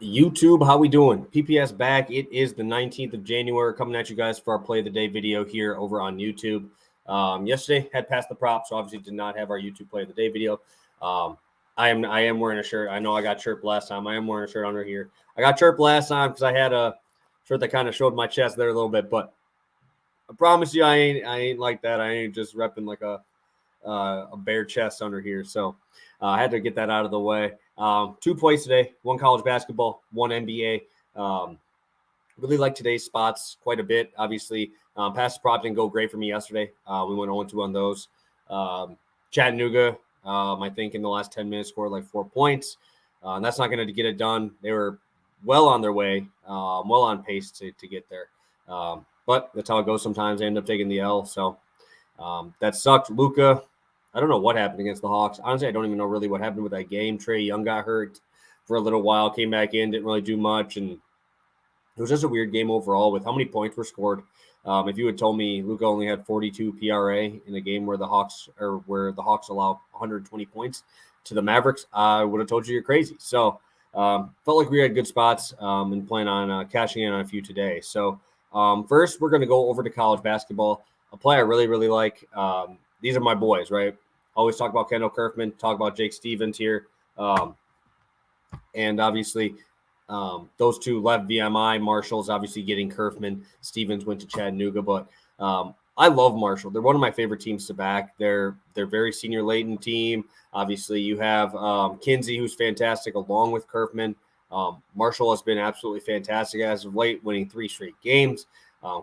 YouTube, how we doing? PPS back. It is the 19th of January, coming at you guys for our play of the day video here over on YouTube. Yesterday had passed the prop, so obviously did not have our YouTube play of the day video. I am wearing a shirt. I know I got chirped last time. I am wearing a shirt under here. I got chirped last time because I had a shirt that kind of showed my chest there a little bit, but I promise you, I ain't like that. I ain't just repping like a bare chest under here. So I had to get that out of the way. 2 plays today, 1 college basketball, 1 NBA. Really like today's spots quite a bit. Obviously, pass the prop didn't go great for me yesterday. We went 0-2 on those. Chattanooga, I think in the last 10 minutes scored like 4 points. And that's not going to get it done. They were well on their way, well on pace to get there. But that's how it goes sometimes. They end up taking the L. So that sucked. Luka, I don't know what happened against the Hawks. Honestly, I don't even know really what happened with that game. Trae Young got hurt for a little while, came back in, didn't really do much. And it was just a weird game overall with how many points were scored. If you had told me Luka only had 42 PRA in a game where the Hawks allow 120 points to the Mavericks, I would have told you you're crazy. So felt like we had good spots and plan on cashing in on a few today. So first, we're going to go over to college basketball. A play I really, really like. These are my boys, right? Always talk about Kendall Kerfman, talk about Jake Stevens here. And obviously, those two left VMI. Marshall's obviously getting Kerfman. Stevens went to Chattanooga. But I love Marshall. They're one of my favorite teams to back. They're very senior-laden team. Obviously, you have Kinsey, who's fantastic, along with Kerfman. Marshall has been absolutely fantastic as of late, winning 3 straight games,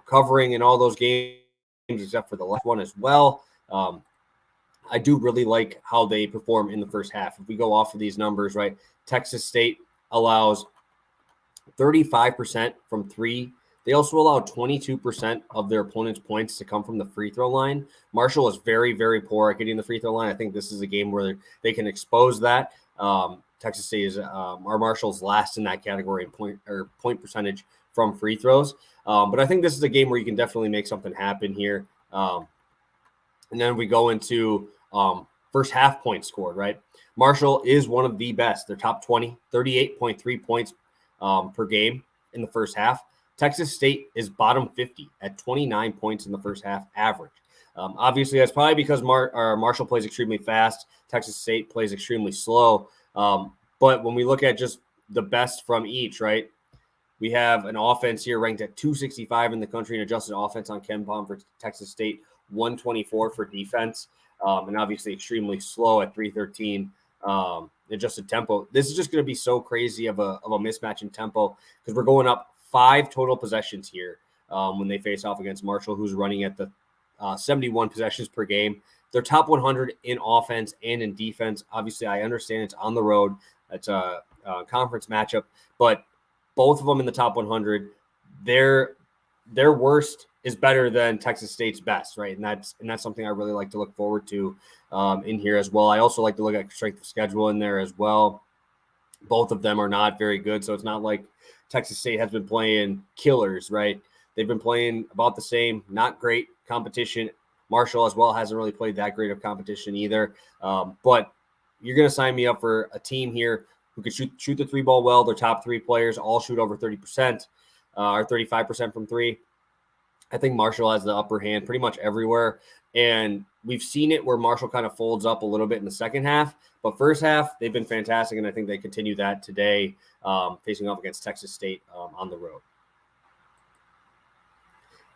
covering in all those games except for the last one as well. I do really like how they perform in the first half. If we go off of these numbers, right, Texas State allows 35% from 3. They also allow 22% of their opponent's points to come from the free throw line. Marshall is very, very poor at getting the free throw line. I think this is a game where they can expose that. Texas State is Marshall's last in that category in point percentage from free throws. But I think this is a game where you can definitely make something happen here. And then we go into first half points scored, right? Marshall is one of the best. They're top 20, 38.3 points per game in the first half. Texas State is bottom 50 at 29 points in the first half average. Obviously, that's probably because Marshall plays extremely fast. Texas State plays extremely slow. But when we look at just the best from each, right, we have an offense here ranked at 265 in the country, an adjusted offense on KenPom for Texas State, 124 for defense, and obviously extremely slow at 313 adjusted tempo. This is just going to be so crazy of a mismatch in tempo because we're going up 5 total possessions here when they face off against Marshall, who's running at the 71 possessions per game. They're top 100 in offense and in defense. Obviously, I understand it's on the road. It's a conference matchup, but both of them in the top 100. Their worst is better than Texas State's best, right? And that's something I really like to look forward to in here as well. I also like to look at strength of schedule in there as well. Both of them are not very good, so it's not like Texas State has been playing killers, right? They've been playing about the same, not great competition. Marshall as well hasn't really played that great of competition either. But you're going to sign me up for a team here who can shoot the 3-ball well. Their top 3 players all shoot over 30% or 35% from 3. I think Marshall has the upper hand pretty much everywhere. And we've seen it where Marshall kind of folds up a little bit in the second half. But first half, they've been fantastic, and I think they continue that today facing off against Texas State on the road.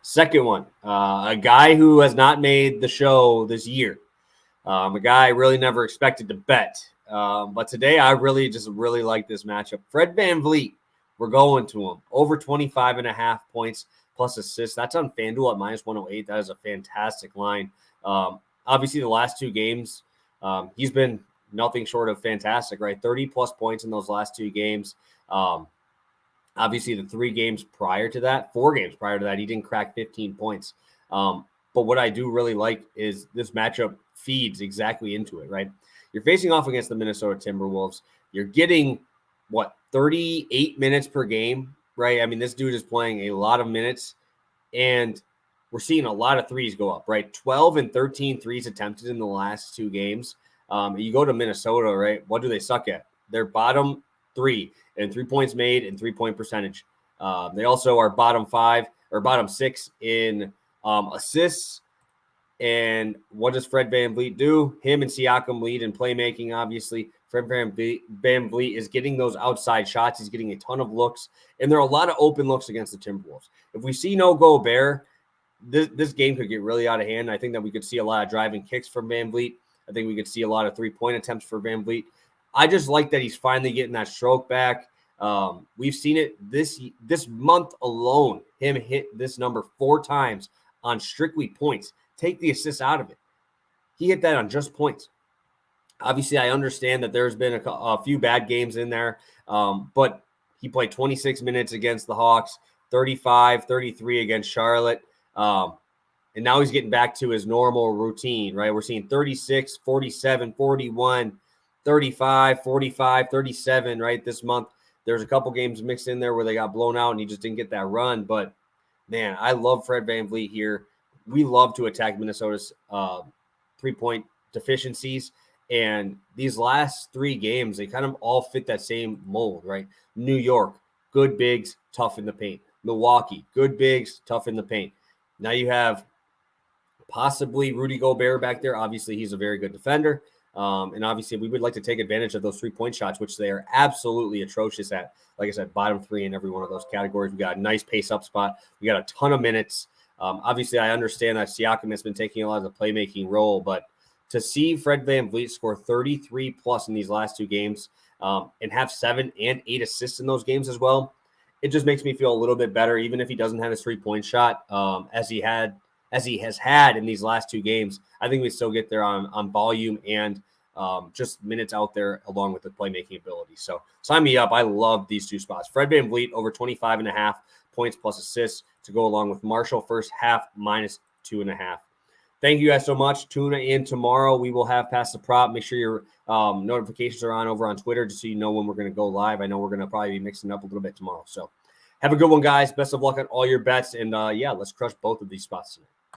Second one, a guy who has not made the show this year. A guy I really never expected to bet. But today I really like this matchup. Fred VanVleet, we're going to him. Over 25.5 points plus assists. That's on FanDuel at -108. That is a fantastic line. Obviously, the last 2 games, he's been nothing short of fantastic, right? 30-plus points in those last 2 games. Obviously, the 4 games prior to that, he didn't crack 15 points. But what I do really like is this matchup feeds exactly into it, right? You're facing off against the Minnesota Timberwolves. You're getting, 38 minutes per game, right? I mean, this dude is playing a lot of minutes, and we're seeing a lot of threes go up, right? 12 and 13 threes attempted in the last 2 games. You go to Minnesota, right? What do they suck at? Their bottom 3 in 3 points made and 3-point percentage. They also are bottom 6 in assists. And what does Fred VanVleet do? Him and Siakam lead in playmaking, obviously. Fred VanVleet is getting those outside shots. He's getting a ton of looks. And there are a lot of open looks against the Timberwolves. If we see no Gobert, this game could get really out of hand. I think that we could see a lot of driving kicks from VanVleet. I think we could see a lot of 3-point attempts for VanVleet. I just like that he's finally getting that stroke back. We've seen it this month alone. Him hit this number 4 times on strictly points. Take the assists out of it. He hit that on just points. Obviously, I understand that there's been a few bad games in there, but he played 26 minutes against the Hawks, 35, 33 against Charlotte, and now he's getting back to his normal routine, right? We're seeing 36, 47, 41, 35, 45, 37, right, this month. There's a couple games mixed in there where they got blown out and he just didn't get that run, but, man, I love Fred VanVleet here. We love to attack Minnesota's 3-point deficiencies. And these last 3 games, they kind of all fit that same mold, right? New York, good bigs, tough in the paint. Milwaukee, good bigs, tough in the paint. Now you have possibly Rudy Gobert back there. Obviously, he's a very good defender. And obviously, we would like to take advantage of those 3-point shots, which they are absolutely atrocious at. Like I said, bottom 3 in every one of those categories. We got a nice pace-up spot. We got a ton of minutes. Obviously, I understand that Siakam has been taking a lot of the playmaking role, but to see Fred VanVleet score 33 plus in these last 2 games and have 7 and 8 assists in those games as well, it just makes me feel a little bit better, even if he doesn't have his 3-point shot as he has had in these last 2 games. I think we still get there on volume and just minutes out there along with the playmaking ability. So sign me up. I love these 2 spots. Fred VanVleet over 25.5 points plus assists to go along with Marshall first half minus 2.5. Thank you guys so much. Tune in tomorrow. We will have Pass the Prop. Make sure your notifications are on over on Twitter just so you know when we're going to go live. I know we're going to probably be mixing up a little bit tomorrow. So have a good one, guys. Best of luck on all your bets. And, yeah, let's crush both of these spots tonight.